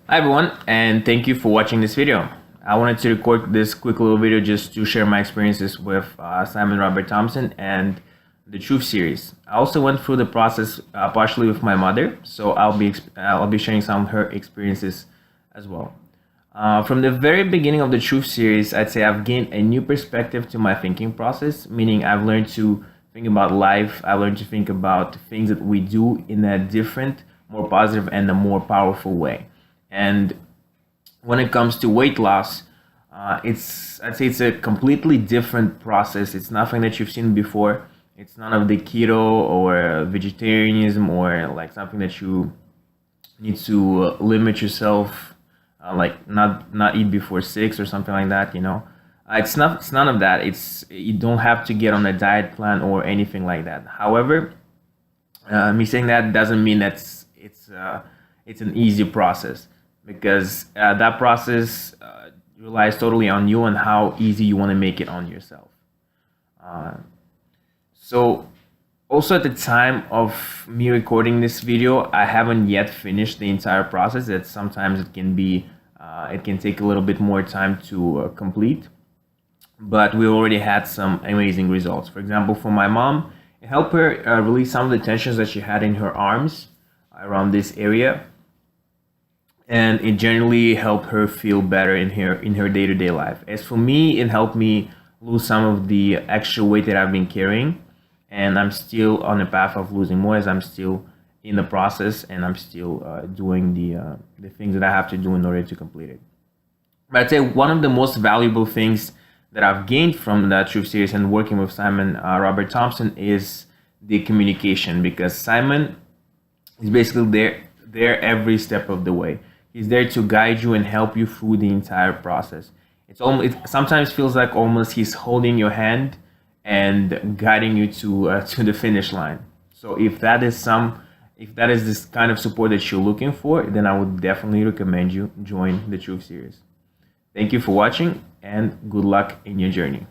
Hi everyone, and thank you for watching this video. I wanted to record this quick little video just to share my experiences with Simon Robert Thompson and the Truth series. I also went through the process partially with my mother, so I'll be sharing some of her experiences as well. From the very beginning of the Truth series, I'd say I've gained a new perspective to my thinking process, meaning I've learned to think about life. I learned to think about things that we do in a different, more positive, and a more powerful way. And when it comes to weight loss, I'd say it's a completely different process. It's nothing that you've seen before. It's none of the keto or vegetarianism or like something that you need to limit yourself, like not eat before 6 or something like that. It's none of that. You don't have to get on a diet plan or anything like that. However, me saying that doesn't mean it's an easy process, because that process relies totally on you and how easy you want to make it on yourself. So also at the time of me recording this video, I haven't yet finished the entire process. That sometimes it can take a little bit more time to complete, but we already had some amazing results. For example, for my mom, it helped her release some of the tensions that she had in her arms around this area, and it generally helped her feel better in her day-to-day life. As for me, it helped me lose some of the extra weight that I've been carrying, and I'm still on the path of losing more, as I'm still in the process and I'm still doing the things that I have to do in order to complete it. But I'd say one of the most valuable things that I've gained from that Truth series and working with Simon Robert Thompson is the communication, because Simon is basically there every step of the way. He's there to guide you and help you through the entire process. It sometimes feels like almost he's holding your hand and guiding you to the finish line. So if that is this kind of support that you're looking for, then I would definitely recommend you join the Truth series. Thank you for watching, and good luck in your journey.